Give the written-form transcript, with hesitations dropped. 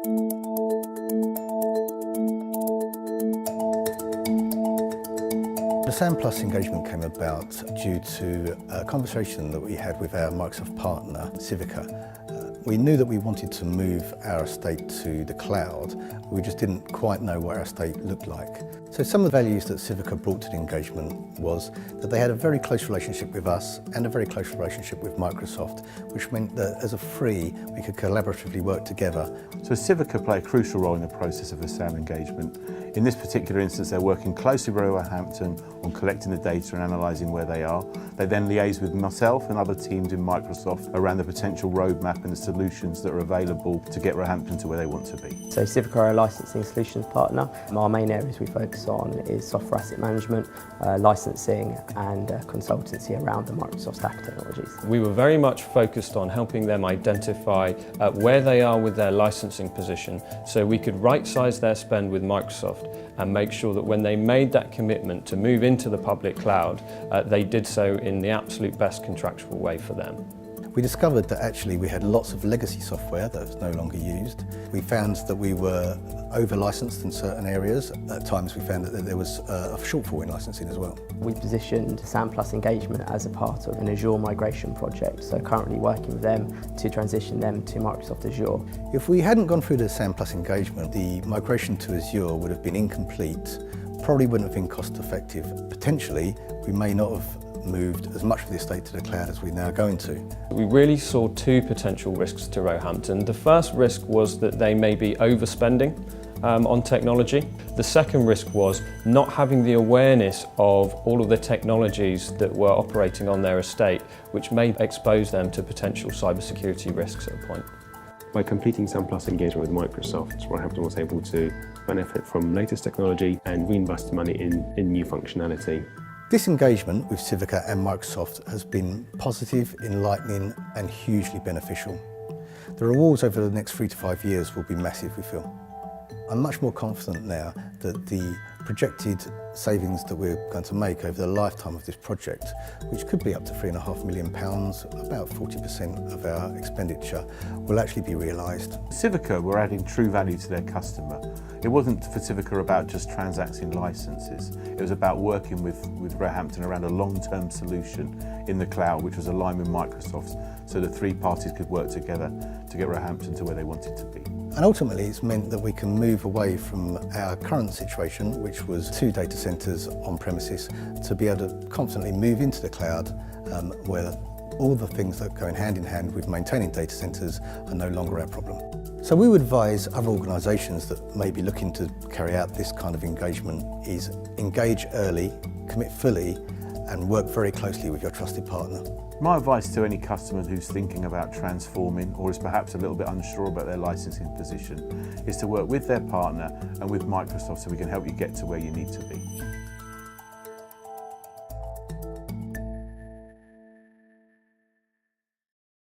The SAM Plus engagement came about due to a conversation that we had with our Microsoft partner, Civica. We knew that we wanted to move our estate to the cloud. We just didn't quite know what our estate looked like. So some of the values that Civica brought to the engagement was that they had a very close relationship with us and a very close relationship with Microsoft, which meant that as a free, we could collaboratively work together. So Civica play a crucial role in the process of a SAM engagement. In this particular instance, they're working closely with Roehampton on collecting the data and analysing where they are. They then liaise with myself and other teams in Microsoft around the potential roadmap and the solutions that are available to get Roehampton to where they want to be. So Civica are a licensing solutions partner. Our main areas we focus on is software asset management, licensing and consultancy around the Microsoft stack technologies. We were very much focused on helping them identify where they are with their licensing position so we could right-size their spend with Microsoft and make sure that when they made that commitment to move into the public cloud, they did so in the absolute best contractual way for them. We discovered that actually we had lots of legacy software that was no longer used. We found that we were over-licensed in certain areas. At times we found that there was a shortfall in licensing as well. We positioned SAM Plus engagement as a part of an Azure migration project, so currently working with them to transition them to Microsoft Azure. If we hadn't gone through the SAM Plus engagement, the migration to Azure would have been incomplete, probably wouldn't have been cost effective. Potentially, we may not have moved as much of the estate to the cloud as we're now going to. We really saw two potential risks to Roehampton. The first risk was that they may be overspending on technology. The second risk was not having the awareness of all of the technologies that were operating on their estate, which may expose them to potential cybersecurity risks at a point. By completing SAM Plus engagement with Microsoft, Roehampton was able to benefit from latest technology and reinvest money in new functionality. This engagement with Civica and Microsoft has been positive, enlightening and hugely beneficial. The rewards over the next 3 to 5 years will be massive, we feel. I'm much more confident now that the projected savings that we're going to make over the lifetime of this project, which could be up to £3.5 million, about 40% of our expenditure, will actually be realised. Civica were adding true value to their customer. It wasn't for Civica about just transacting licenses. It was about working with Roehampton around a long-term solution in the cloud, which was aligned with Microsoft, so the three parties could work together to get Roehampton to where they wanted to be. And ultimately it's meant that we can move away from our current situation, which was 2 data centres on premises, to be able to constantly move into the cloud where all the things that go hand in hand with maintaining data centres are no longer our problem. So we would advise other organisations that may be looking to carry out this kind of engagement is engage early, commit fully and work very closely with your trusted partner. My advice to any customer who's thinking about transforming or is perhaps a little bit unsure about their licensing position is to work with their partner and with Microsoft so we can help you get to where you need to be.